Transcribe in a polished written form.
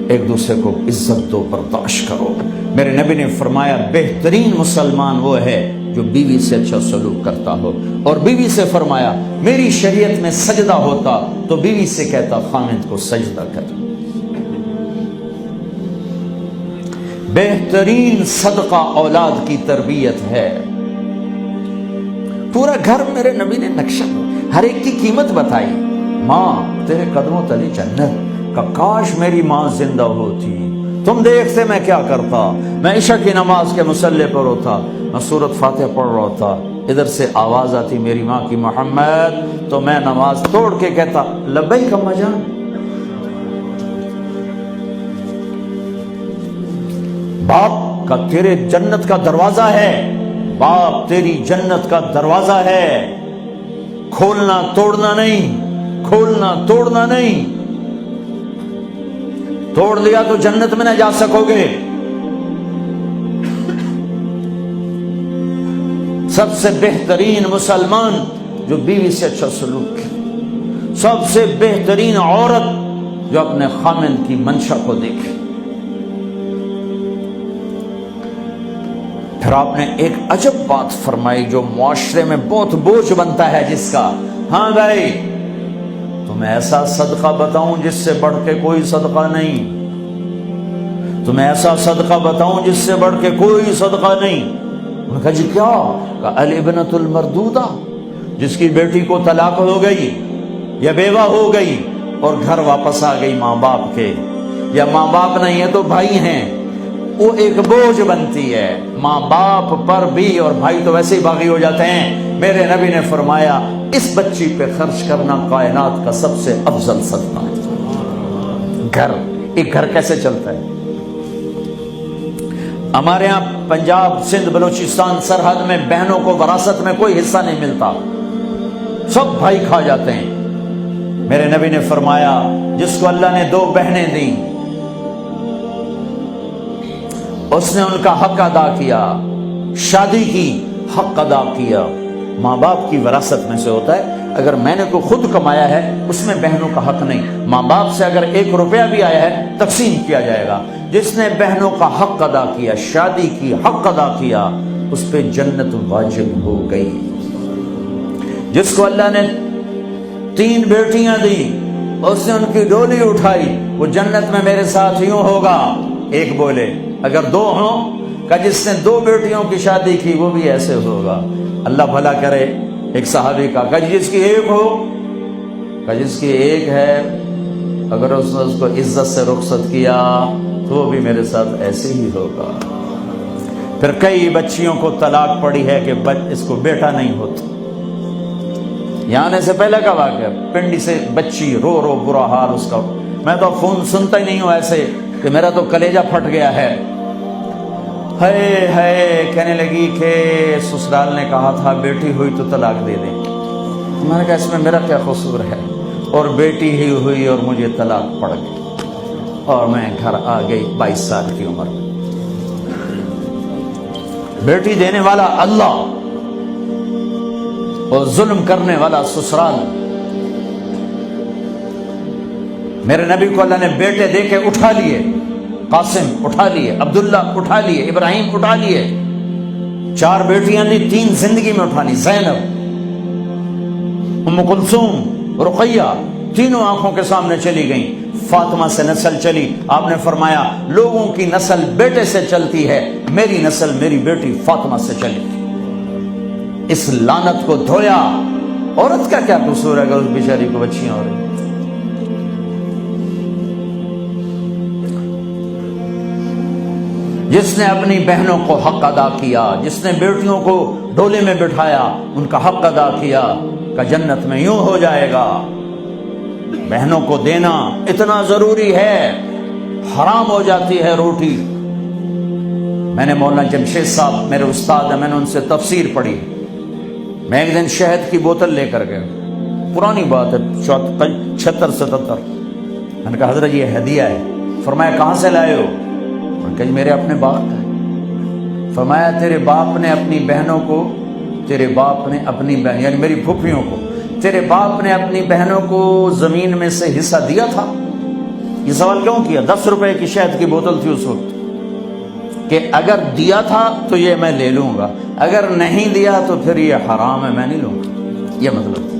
ایک دوسرے کو عزت دو، برداشت کرو۔ میرے نبی نے فرمایا بہترین مسلمان وہ ہے جو بیوی سے اچھا سلوک کرتا ہو، اور بیوی سے فرمایا میری شریعت میں سجدہ ہوتا تو بیوی سے کہتا خامند کو سجدہ کر۔ بہترین صدقہ اولاد کی تربیت ہے۔ پورا گھر میرے نبی نے نقشہ، ہر ایک کی قیمت بتائی۔ ماں تیرے قدموں تلے جنت، کا کاش میری ماں زندہ ہوتی، تم دیکھتے میں کیا کرتا، میں عشاء کی نماز کے مصلی پر ہوتا، میں سورۃ فاتحہ پڑھ رہا ہوتا، ادھر سے آواز آتی میری ماں کی محمد، تو میں نماز توڑ کے کہتا لبیک اماں جان۔ باپ کا تیرے جنت کا دروازہ ہے، باپ تیری جنت کا دروازہ ہے، کھولنا توڑنا نہیں، کھولنا توڑنا نہیں، توڑ لیا تو جنت میں نہ جا سکو گے۔ سب سے بہترین مسلمان جو بیوی سے اچھا سلوک کرے، سب سے بہترین عورت جو اپنے خامند کی منشا کو دیکھے۔ پھر آپ نے ایک عجب بات فرمائی جو معاشرے میں بہت بوجھ بنتا ہے جس کا، ہاں بھائی تمہیں ایسا صدقہ بتاؤں جس سے بڑھ کے کوئی صدقہ نہیں، تمہیں ایسا صدقہ بتاؤں جس سے بڑھ کے کوئی صدقہ نہیں۔ انہوں نے کہا جی کیا؟ کہا الابنۃ المردودہ، جس کی بیٹی کو طلاق ہو گئی یا بیوہ ہو گئی اور گھر واپس آ گئی ماں باپ کے، یا ماں باپ نہیں ہے تو بھائی ہیں، وہ ایک بوجھ بنتی ہے ماں باپ پر بھی، اور بھائی تو ویسے ہی باغی ہو جاتے ہیں۔ میرے نبی نے فرمایا اس بچی پہ خرچ کرنا کائنات کا سب سے افضل صدقہ ہے۔ گھر، ایک گھر کیسے چلتا ہے؟ ہمارے یہاں پنجاب سندھ بلوچستان سرحد میں بہنوں کو وراثت میں کوئی حصہ نہیں ملتا، سب بھائی کھا جاتے ہیں۔ میرے نبی نے فرمایا جس کو اللہ نے 2 بہنیں دیں اس نے ان کا حق ادا کیا، شادی کی حق ادا کیا۔ ماں باپ کی وراثت میں سے ہوتا ہے، اگر میں نے کوئی خود کمایا ہے اس میں بہنوں کا حق نہیں، ماں باپ سے اگر 1 روپیہ بھی آیا ہے تقسیم کیا جائے گا۔ جس نے بہنوں کا حق ادا کیا، شادی کی حق ادا کیا، اس پہ جنت واجب ہو گئی۔ جس کو اللہ نے 3 بیٹیاں دی، اس نے ان کی ڈولی اٹھائی، وہ جنت میں میرے ساتھ یوں ہوگا۔ ایک بولے اگر 2 ہوں، کہ جس نے 2 بیٹیوں کی شادی کی وہ بھی ایسے ہوگا۔ اللہ بھلا کرے۔ ایک صحابی کا کہ جس کی 1 ہو، کہ جس کی 1 ہے، اگر اس نے اس کو عزت سے رخصت کیا تو وہ بھی میرے ساتھ ایسے ہی ہوگا۔ پھر کئی بچیوں کو طلاق پڑی ہے کہ اس کو بیٹا نہیں ہوتا۔ یہاں آنے سے پہلے کا واقعہ، پنڈی سے بچی رو رو برا حال اس کا، میں تو فون سنتا ہی نہیں ہوں ایسے کہ میرا تو کلیجہ پھٹ گیا ہے۔ ہے کہنے لگی کہ سسرال نے کہا تھا بیٹی ہوئی تو طلاق دے دیں۔ میں نے کہا اس میں میرا کیا قصور ہے، اور بیٹی ہی ہوئی اور مجھے طلاق پڑ گئی اور میں گھر آ گئی 22 سال کی عمر میں۔ بیٹی دینے والا اللہ اور ظلم کرنے والا سسرال۔ میرے نبی کو اللہ نے بیٹے دے کے اٹھا لیے، قاسم اٹھا لیے، عبداللہ اٹھا لیے، ابراہیم اٹھا لیے، 4 بیٹیاں دی، 3 زندگی میں اٹھا لی، زینب، ام کلثوم، رقیہ، تینوں آنکھوں کے سامنے چلی گئیں۔ فاطمہ سے نسل چلی، آپ نے فرمایا لوگوں کی نسل بیٹے سے چلتی ہے، میری نسل میری بیٹی فاطمہ سے چلی۔ اس لعنت کو دھویا۔ عورت کا کیا قصور ہے اگر اس بیچاری کو بچیاں ہو رہی؟ جس نے اپنی بہنوں کو حق ادا کیا، جس نے بیٹیوں کو ڈولے میں بٹھایا، ان کا حق ادا کیا، کہ جنت میں یوں ہو جائے گا۔ بہنوں کو دینا اتنا ضروری ہے، حرام ہو جاتی ہے روٹی۔ میں نے مولانا جمشید صاحب میرے استاد ہیں، میں نے ان سے تفسیر پڑھی۔ میں ایک دن شہد کی بوتل لے کر گیا، پرانی بات ہے 76-77۔ میں نے کہا حضرت یہ ہدیہ ہے۔ فرمایا کہاں سے لائے ہو؟ کہ میرے اپنے باپ کا ہے۔ فرمایا تیرے باپ نے اپنی بہنوں کو، تیرے باپ نے اپنی بہن یعنی میری پھوپھیوں کو، تیرے باپ نے اپنی بہنوں کو زمین میں سے حصہ دیا تھا؟ یہ سوال کیوں کیا؟ 10 روپے کی شہد کی بوتل تھی اس وقت، کہ اگر دیا تھا تو یہ میں لے لوں گا، اگر نہیں دیا تو پھر یہ حرام ہے، میں نہیں لوں گا، یہ مطلب